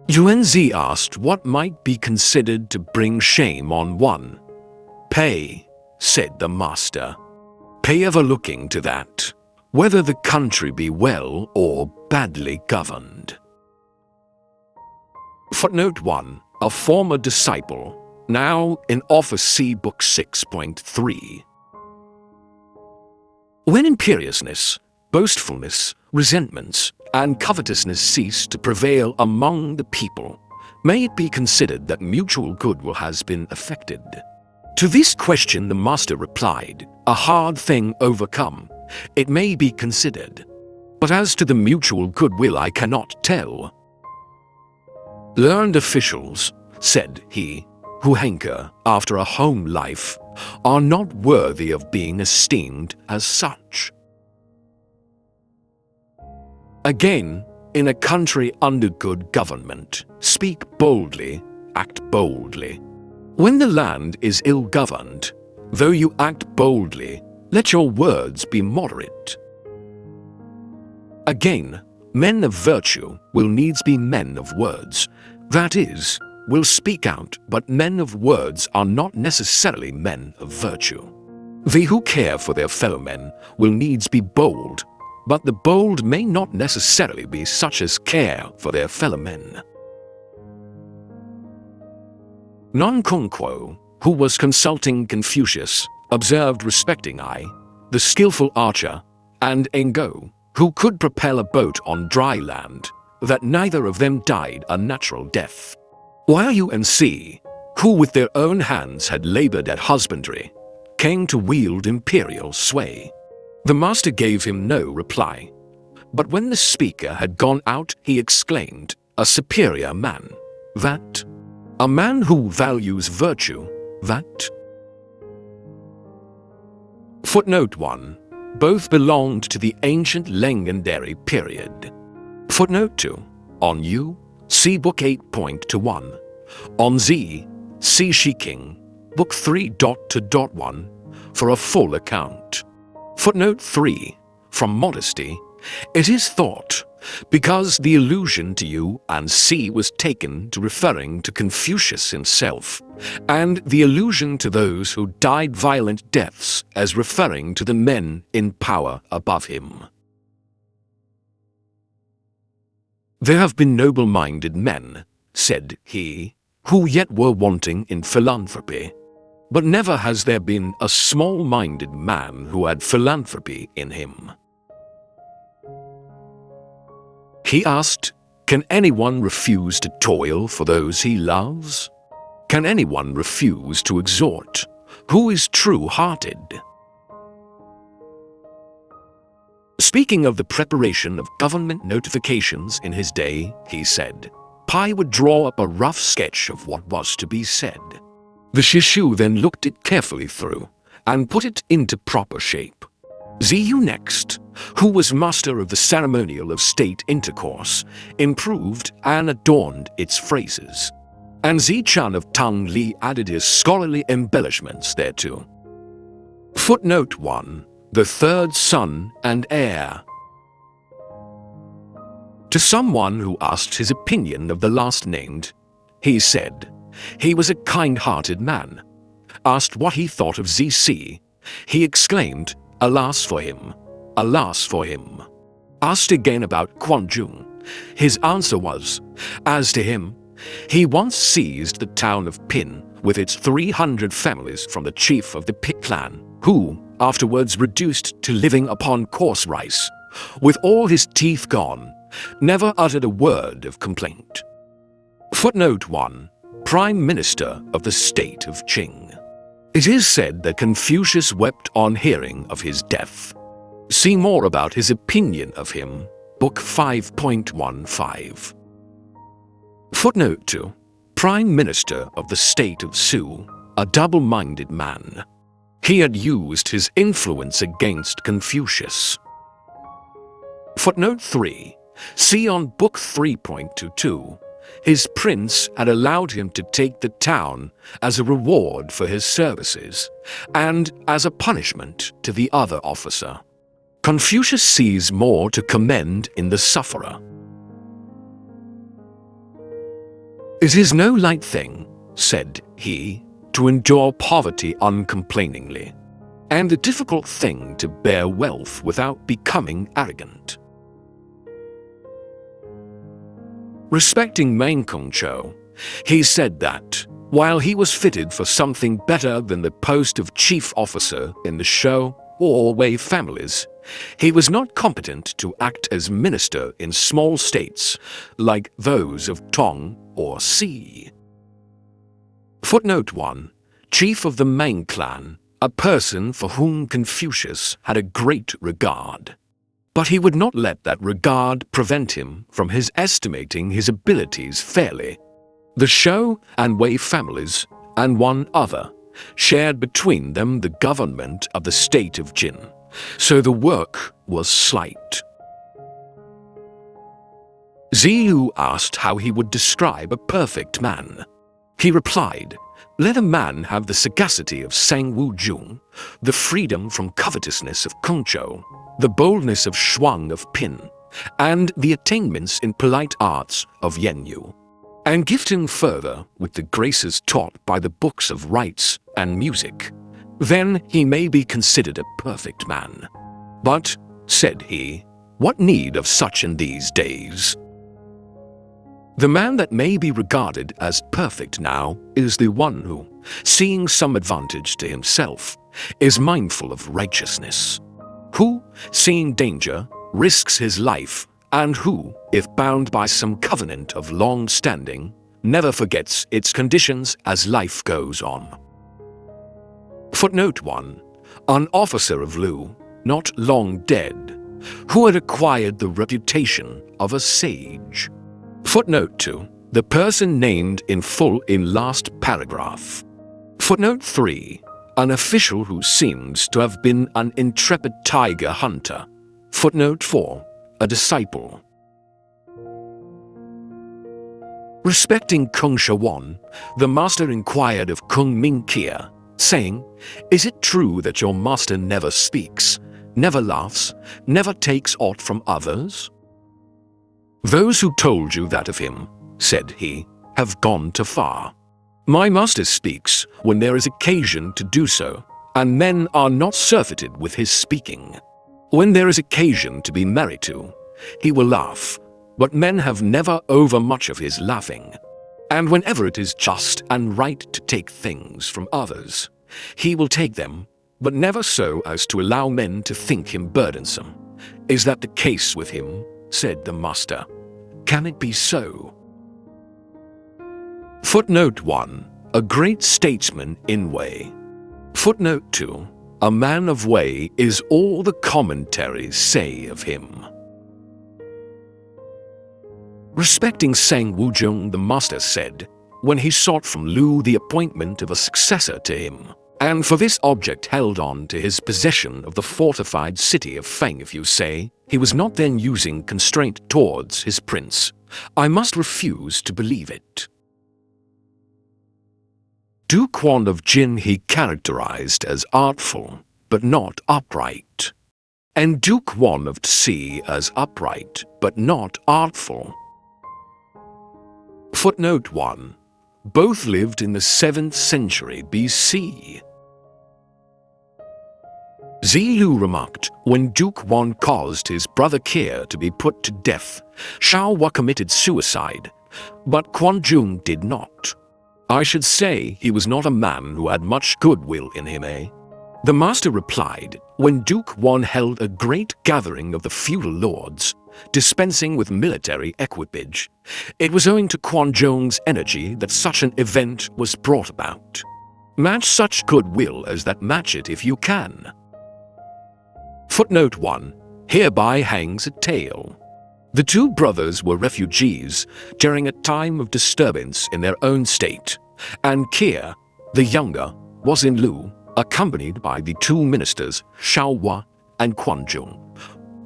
Yuan Zi asked what might be considered to bring shame on one. "Pay," said the master. "Pay ever looking to that, whether the country be well or badly governed." Footnote 1. A former disciple, now in office, see Book 6.3. When imperiousness, boastfulness, resentments, and covetousness cease to prevail among the people, may it be considered that mutual goodwill has been effected? To this question the master replied, "A hard thing overcome, it may be considered. But as to the mutual goodwill I cannot tell. Learned officials," said he, "who hanker after a home life, are not worthy of being esteemed as such." Again, in a country under good government, speak boldly, act boldly. When the land is ill-governed, though you act boldly, let your words be moderate. Again, men of virtue will needs be men of words, that is, will speak out, but men of words are not necessarily men of virtue. They who care for their fellow-men will needs be bold, but the bold may not necessarily be such as care for their fellow-men. Non Kunquo, who was consulting Confucius, observed respecting Ai, the skillful archer, and Engo, who could propel a boat on dry land, that neither of them died a natural death. While Unc, who with their own hands had labored at husbandry, came to wield imperial sway. The master gave him no reply, but when the speaker had gone out he exclaimed, "A superior man, that. A man who values virtue, that." Footnote 1. Both belonged to the ancient legendary period. Footnote 2. On Yu, see Book 8.1. On Z, see Shiking, Book 3.2.1 for a full account. Footnote 3. From modesty, it is thought, because the allusion to Yu and C was taken to referring to Confucius himself, and the allusion to those who died violent deaths as referring to the men in power above him. "There have been noble-minded men," said he, "who yet were wanting in philanthropy. But never has there been a small-minded man who had philanthropy in him." He asked, "Can anyone refuse to toil for those he loves? Can anyone refuse to exhort? Who is true-hearted?" Speaking of the preparation of government notifications in his day, he said, Pai would draw up a rough sketch of what was to be said. The Shishu then looked it carefully through and put it into proper shape. Ziyu next, who was master of the ceremonial of state intercourse, improved and adorned its phrases, and Zichan of Tang Li added his scholarly embellishments thereto. Footnote 1. The third son and heir. To someone who asked his opinion of the last named, he said, he was a kind-hearted man. Asked what he thought of ZC, he exclaimed, "Alas for him! Alas for him!" Asked again about Quanjung, his answer was, as to him, he once seized the town of Pin with its 300 families from the chief of the Pit clan, who, afterwards reduced to living upon coarse rice, with all his teeth gone, never uttered a word of complaint. Footnote 1. Prime Minister of the State of Qing. It is said that Confucius wept on hearing of his death. See more about his opinion of him, Book 5.15. Footnote 2. Prime Minister of the State of Su, a double-minded man. He had used his influence against Confucius. Footnote 3. See on Book 3.22. His prince had allowed him to take the town as a reward for his services, and as a punishment to the other officer. Confucius sees more to commend in the sufferer. "It is no light thing," said he, "to endure poverty uncomplainingly, and a difficult thing to bear wealth without becoming arrogant." Respecting Kongcho, he said that, while he was fitted for something better than the post of chief officer in the Shou or Wei families, he was not competent to act as minister in small states like those of Tong or Si. Footnote 1. Chief of the Ming clan, a person for whom Confucius had a great regard. But he would not let that regard prevent him from his estimating his abilities fairly. The Shou and Wei families, and one other, shared between them the government of the state of Jin, so the work was slight. Ziyu asked how he would describe a perfect man. He replied, "Let a man have the sagacity of Sang Wuzhong, the freedom from covetousness of Kongcho, the boldness of Shuang of Pin, and the attainments in polite arts of Yenyu, and gift him further with the graces taught by the books of rites and music. Then he may be considered a perfect man. But," said he, "what need of such in these days?" The man that may be regarded as perfect now is the one who, seeing some advantage to himself, is mindful of righteousness, who, seeing danger, risks his life, and who, if bound by some covenant of long standing, never forgets its conditions as life goes on. Footnote 1. An officer of Lu, not long dead, who had acquired the reputation of a sage. Footnote 2. The person named in full in last paragraph. Footnote 3. An official who seems to have been an intrepid tiger hunter. Footnote 4. A disciple. Respecting Kung Shawan, the master inquired of Kung Ming Kia, saying, "Is it true that your master never speaks, never laughs, never takes aught from others?" "Those who told you that of him," said he, "have gone too far. My master speaks when there is occasion to do so, and men are not surfeited with his speaking. When there is occasion to be merry to, he will laugh, but men have never overmuch of his laughing. And whenever it is just and right to take things from others, he will take them, but never so as to allow men to think him burdensome. Is that the case with him?" said the master. "Can it be so?" Footnote 1. A great statesman in Wei. Footnote 2. A man of Wei is all the commentaries say of him. Respecting Sang Wuzhong, the master said, when he sought from Lu the appointment of a successor to him, and for this object held on to his possession of the fortified city of Feng, if you say, he was not then using constraint towards his prince, I must refuse to believe it. Duke Wan of Jin he characterized as artful, but not upright, and Duke Wan of Tsi as upright, but not artful. Footnote 1. Both lived in the 7th century BC. Zilu remarked, when Duke Wan caused his brother Keir to be put to death, Shao Wa committed suicide, but Quan Jung did not. I should say he was not a man who had much goodwill in him, eh? The master replied, when Duke Wan held a great gathering of the feudal lords, dispensing with military equipage, it was owing to Quan Jung's energy that such an event was brought about. Match such goodwill as that, match it if you can. Footnote 1. Hereby hangs a tale. The two brothers were refugees during a time of disturbance in their own state, and Keir, the younger, was in Lu, accompanied by the two ministers, Shao Wa and Quan Jung.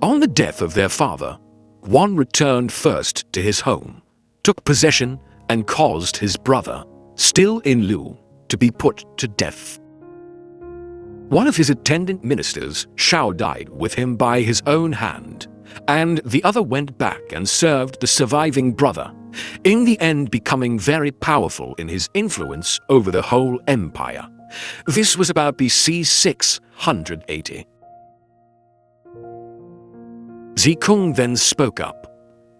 On the death of their father, one returned first to his home, took possession, and caused his brother, still in Lu, to be put to death. One of his attendant ministers, Shao, died with him by his own hand, and the other went back and served the surviving brother, in the end becoming very powerful in his influence over the whole empire. This was about BC 680. Zikung then spoke up.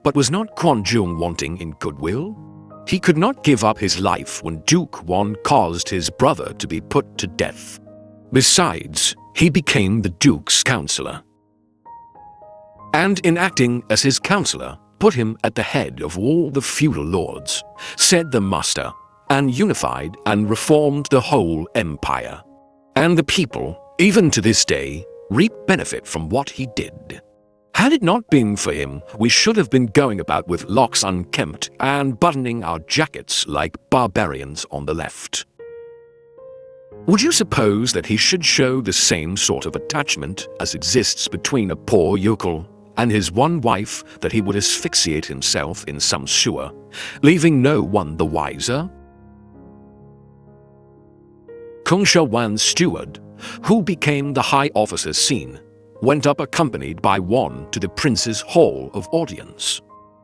But was not Quanjung wanting in goodwill? He could not give up his life when Duke Wan caused his brother to be put to death. Besides, he became the Duke's counselor. And in acting as his counselor, put him at the head of all the feudal lords, said the master, and unified and reformed the whole empire. And the people, even to this day, reap benefit from what he did. Had it not been for him, we should have been going about with locks unkempt and buttoning our jackets like barbarians on the left. Would you suppose that he should show the same sort of attachment as exists between a poor yokel and his one wife, that he would asphyxiate himself in some sewer, leaving no one the wiser? Kung Sha Wan's steward, who became the high officer's scene, went up accompanied by Wan to the prince's hall of audience.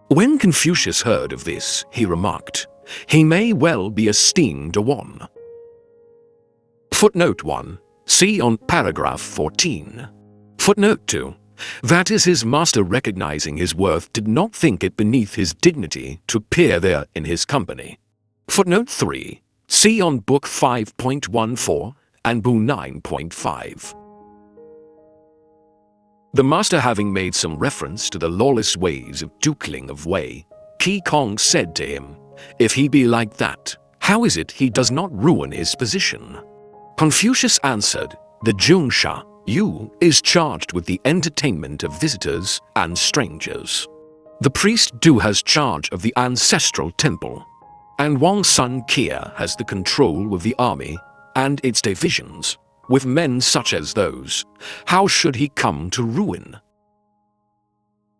When Confucius heard of this, he remarked, "He may well be esteemed a Wan." Footnote 1. See on paragraph 14. Footnote 2. That is, his master, recognizing his worth, did not think it beneath his dignity to appear there in his company. Footnote 3. See on Book 5.14 and Book 9.5. The master having made some reference to the lawless ways of Dukeling of Wei, Qi Kong said to him, "If he be like that, how is it he does not ruin his position?" Confucius answered, "The Zhongsha, Yu, is charged with the entertainment of visitors and strangers. The priest Du has charge of the ancestral temple, and Wang's son Kia has the control of the army and its divisions. With men such as those, how should he come to ruin?"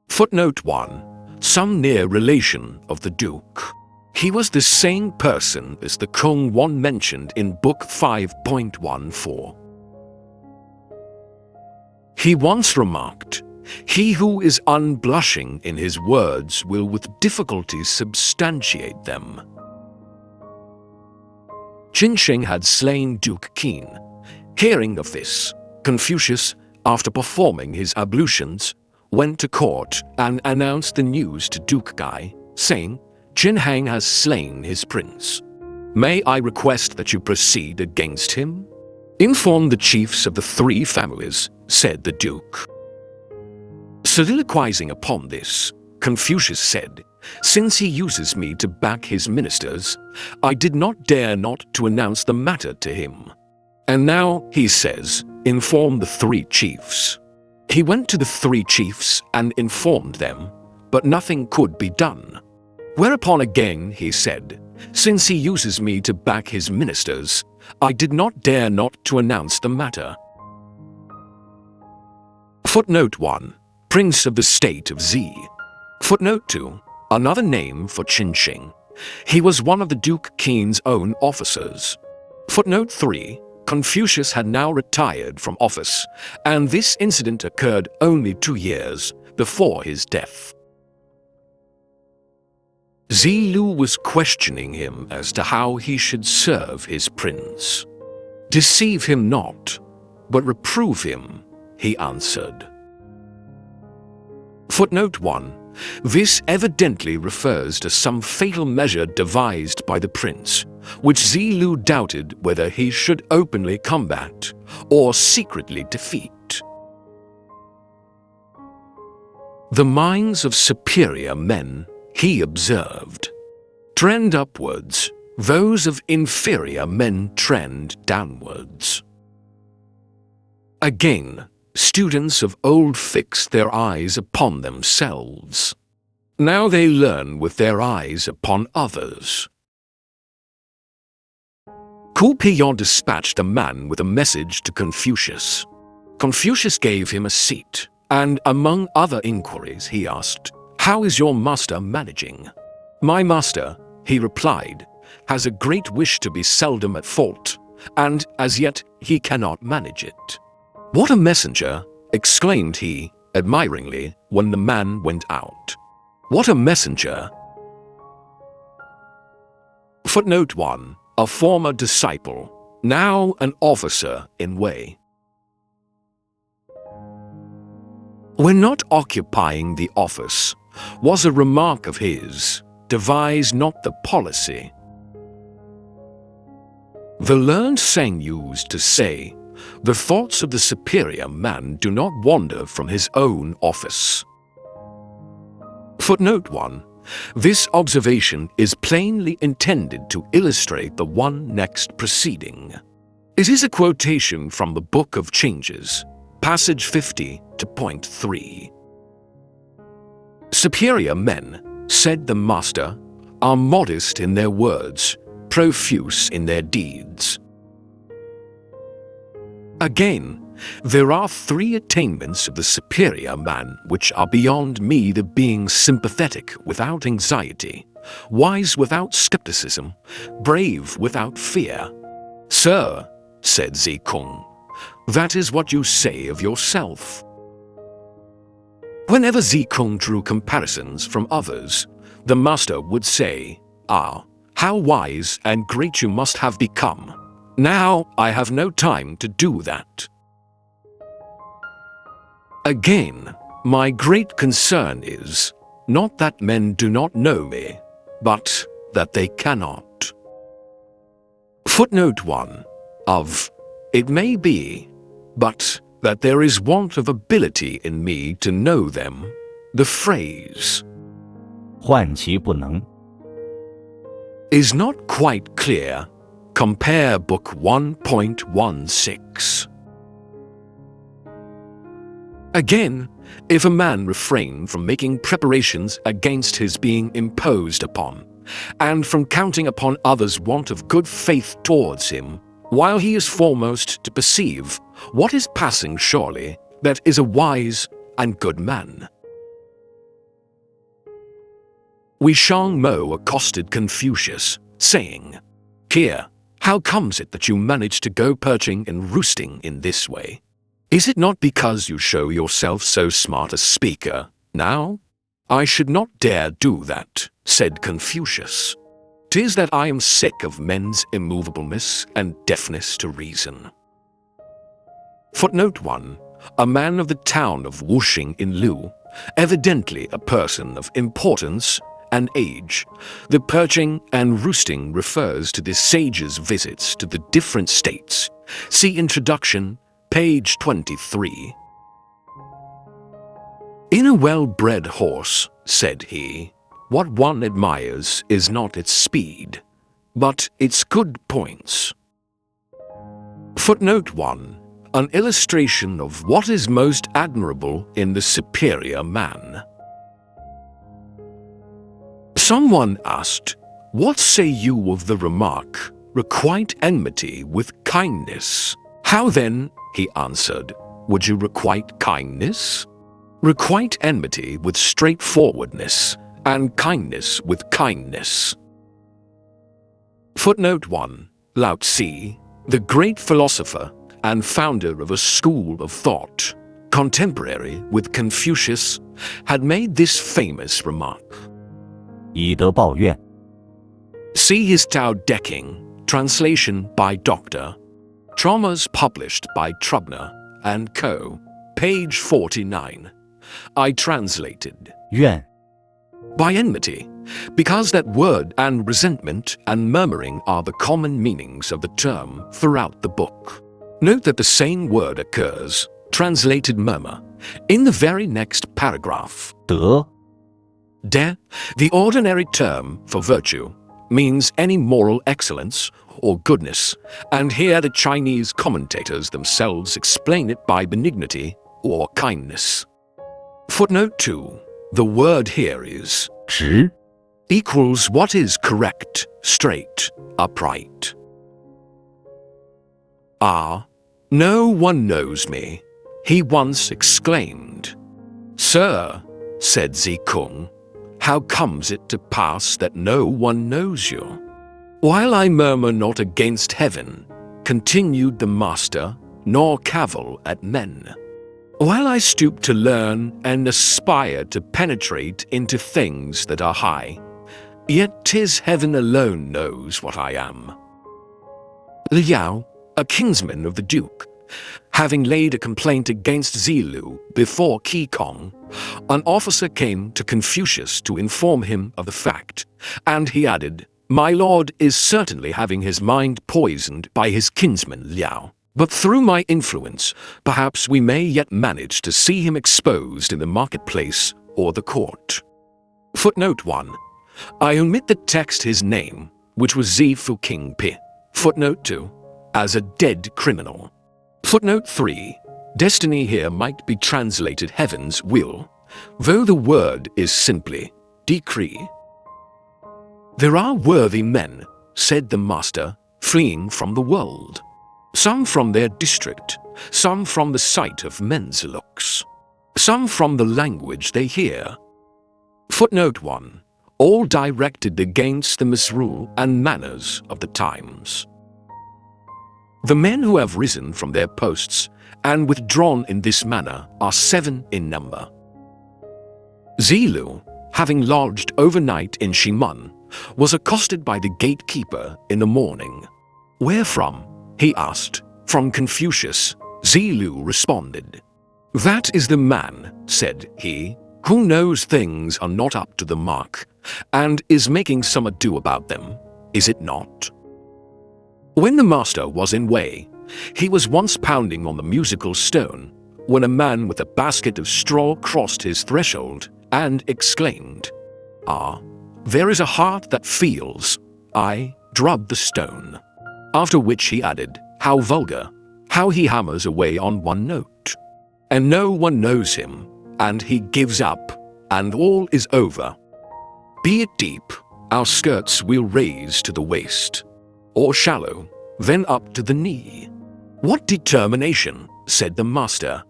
Footnote 1. Some near relation of the Duke. He was the same person as the Kung Wan mentioned in Book 5.14. He once remarked, "He who is unblushing in his words will with difficulty substantiate them." Qinsheng had slain Duke Qin. Hearing of this, Confucius, after performing his ablutions, went to court and announced the news to Duke Gai, saying, "Qin Hang has slain his prince. May I request that you proceed against him? Inform the chiefs of the three families," said the Duke. Soliloquizing upon this, Confucius said, "Since he uses me to back his ministers, I did not dare not to announce the matter to him. And now, he says, inform the three chiefs." He went to the three chiefs and informed them, but nothing could be done. Whereupon again he said, "Since he uses me to back his ministers, I did not dare not to announce the matter." Footnote 1. Prince of the State of Z. Footnote 2. Another name for Qinsheng. He was one of the Duke Qin's own officers. Footnote 3. Confucius had now retired from office, and this incident occurred only 2 years before his death. Zilu was questioning him as to how he should serve his prince. "Deceive him not, but reprove him," he answered. Footnote 1. This evidently refers to some fatal measure devised by the prince, which Zilu doubted whether he should openly combat or secretly defeat. The minds of superior men, he observed, trend upwards, those of inferior men trend downwards. Again, students of old fixed their eyes upon themselves. Now they learn with their eyes upon others. Coupion dispatched a man with a message to Confucius. Confucius gave him a seat, and among other inquiries he asked, "How is your master managing?" "My master," he replied, "has a great wish to be seldom at fault, and as yet he cannot manage it." "What a messenger!" exclaimed he, admiringly, when the man went out. "What a messenger!" Footnote 1. A former disciple, now an officer in Wei. When not occupying the office was a remark of his, devise not the policy. The learned saying used to say, the thoughts of the superior man do not wander from his own office. Footnote 1. This observation is plainly intended to illustrate the one next preceding. It is a quotation from the Book of Changes, passage 50 to point 3. Superior men, said the master, are modest in their words, profuse in their deeds. Again, there are 3 attainments of the superior man which are beyond me, the being sympathetic without anxiety, wise without skepticism, brave without fear. Sir, said Zikung, that is what you say of yourself. Whenever Zikung drew comparisons from others, the master would say, "Ah, how wise and great you must have become. Now I have no time to do that." Again, my great concern is not that men do not know me, but that they cannot. Footnote 1. Of, it may be, but that there is want of ability in me to know them, the phrase 患其不能 is not quite clear. Compare Book 1.16. Again, if a man refrain from making preparations against his being imposed upon, and from counting upon others' want of good faith towards him, while he is foremost to perceive what is passing, surely that is a wise and good man. Wei Shangmo accosted Confucius, saying, "Here, how comes it that you manage to go perching and roosting in this way? Is it not because you show yourself so smart a speaker now?" "I should not dare do that," said Confucius. "'Tis that I am sick of men's immovableness and deafness to reason." Footnote 1. A man of the town of Wuxing in Lu, evidently a person of importance and age. The perching and roosting refers to the sage's visits to the different states. See introduction, page 23. "In a well-bred horse," said he, "what one admires is not its speed, but its good points." Footnote 1. An illustration of what is most admirable in the superior man. Someone asked, "What say you of the remark, 'Requite enmity with kindness'? How then," he answered, "would you requite kindness? Requite enmity with straightforwardness, and kindness with kindness." Footnote 1. Lao Tzu, the great philosopher and founder of a school of thought, contemporary with Confucius, had made this famous remark. 以德报怨 See his Tao Decking, translation by Dr. Chalmers, published by Trubner and Co., page 49. I translated 怨 by enmity, because that word and resentment and murmuring are the common meanings of the term throughout the book. Note that the same word occurs, translated murmur, in the very next paragraph. 德 De, the ordinary term for virtue, means any moral excellence or goodness, and here the Chinese commentators themselves explain it by benignity or kindness. Footnote 2. The word here is 直 equals what is correct, straight, upright. "Ah, no one knows me," he once exclaimed. "Sir," said Zikung, "how comes it to pass that no one knows you?" "While I murmur not against heaven," continued the master, "nor cavil at men. While I stoop to learn and aspire to penetrate into things that are high, Yet 'tis heaven alone knows what I am. Liao, a kinsman of the Duke, having laid a complaint against Zilu before Qigong, an officer came to Confucius to inform him of the fact, and he added, "My lord is certainly having his mind poisoned by his kinsman Liao, but through my influence, perhaps we may yet manage to see him exposed in the marketplace or the court." Footnote 1. I omit the text his name, which was Zifu King Pi. Footnote 2. As a dead criminal. Footnote 3. Destiny here might be translated heaven's will, though the word is simply decree. There are worthy men, said the master, fleeing from the world. Some from their district, some from the sight of men's looks, some from the language they hear. Footnote 1. All directed against the misrule and manners of the times. The men who have risen from their posts and withdrawn in this manner are 7 in number. Zilu, having lodged overnight in Shimun, was accosted by the gatekeeper in the morning. "Where from?" he asked. "From Confucius," Zilu responded. "That is the man," said he, "who knows things are not up to the mark, and is making some ado about them, is it not?" When the master was in way, he was once pounding on the musical stone, when a man with a basket of straw crossed his threshold and exclaimed, "Ah, there is a heart that feels, I drub the stone." After which he added, "How vulgar, how he hammers away on one note, and no one knows him, and he gives up, and all is over. Be it deep, our skirts we'll raise to the waist, or shallow, then up to the knee." What determination, said the master.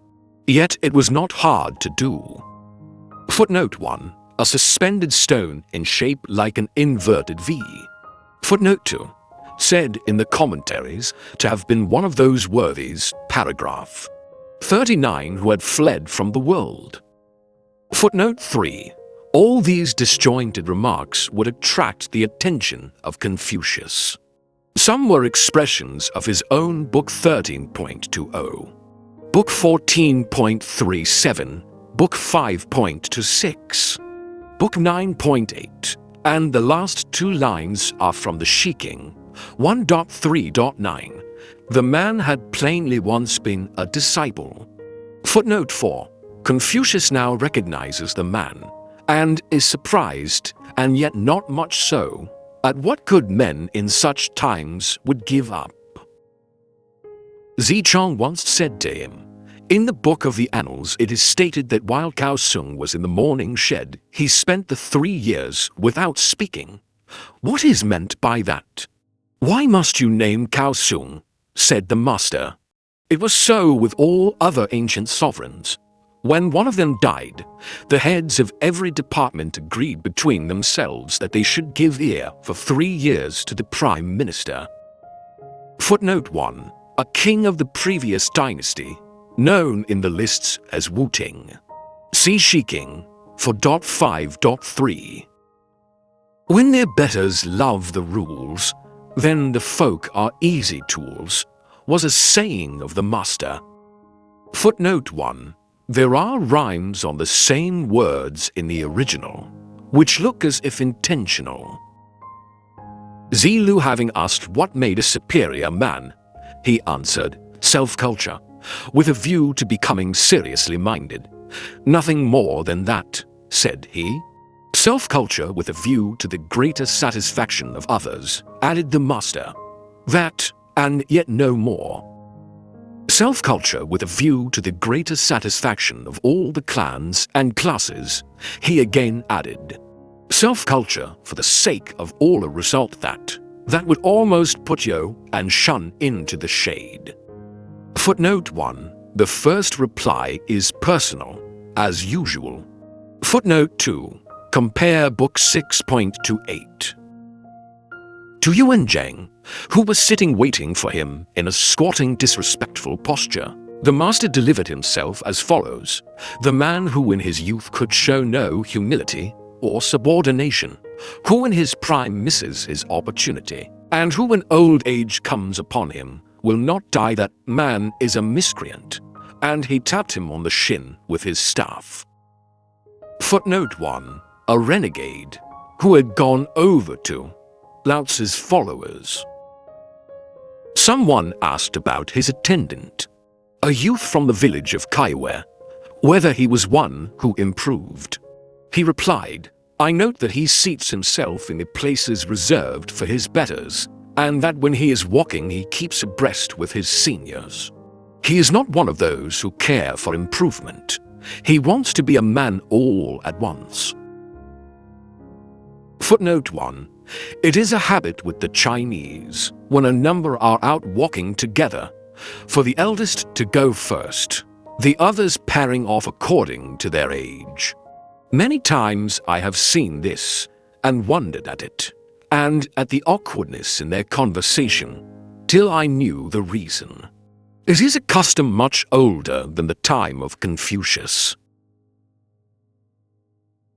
Yet it was not hard to do. Footnote 1. A suspended stone in shape like an inverted V. Footnote 2. Said in the commentaries to have been one of those worthies, paragraph 39, who had fled from the world. Footnote 3. All these disjointed remarks would attract the attention of Confucius. Some were expressions of his own Book 13.20, Book 14.37, Book 5.26, Book 9.8, and the last 2 lines are from the Shiking 1.3.9. The man had plainly once been a disciple. Footnote 4. Confucius now recognizes the man, and is surprised, and yet not much so, at what good men in such times would give up. Zichang once said to him, "In the book of the Annals it is stated that while Cao Sung was in the mourning shed, he spent the 3 years without speaking. What is meant by that?" "Why must you name Cao Sung?" said the master. "It was so with all other ancient sovereigns. When one of them died, the heads of every department agreed between themselves that they should give ear for 3 years to the prime minister." Footnote 1. A king of the previous dynasty, known in the lists as Wu Ting. See Shiking 4.5.3. When their betters love the rules, then the folk are easy tools, was a saying of the master. Footnote 1. There are rhymes on the same words in the original, which look as if intentional. Zilu having asked what made a superior man, he answered, "Self-culture, with a view to becoming seriously minded." "Nothing more than that," said he. "Self-culture with a view to the greater satisfaction of others," added the master. "That, and yet no more. Self-culture with a view to the greater satisfaction of all the clans and classes," he again added. "Self-culture for the sake of all a result that would almost put you and shun into the shade." Footnote 1. The first reply is personal, as usual. Footnote 2. Compare Book 6.28. To Yuan Zheng, who was sitting waiting for him in a squatting disrespectful posture, the master delivered himself as follows: "The man who in his youth could show no humility, or subordination, who in his prime misses his opportunity, and who when old age comes upon him will not die. That man is a miscreant. And he tapped him on the shin with his staff. Footnote 1. A renegade who had gone over to Lao Tzu's followers. Someone asked about his attendant, a youth from the village of Kaiwe, whether he was one who improved. He replied, I note that he seats himself in the places reserved for his betters, and that when he is walking he keeps abreast with his seniors. He is not one of those who care for improvement. He wants to be a man all at once. Footnote 1. It is a habit with the Chinese, when a number are out walking together, for the eldest to go first, the others pairing off according to their age. Many times I have seen this and wondered at it, and at the awkwardness in their conversation, till I knew the reason. It is a custom much older than the time of Confucius.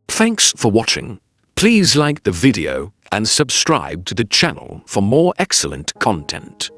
Thanks for watching. Please like the video and subscribe to the channel for more excellent content.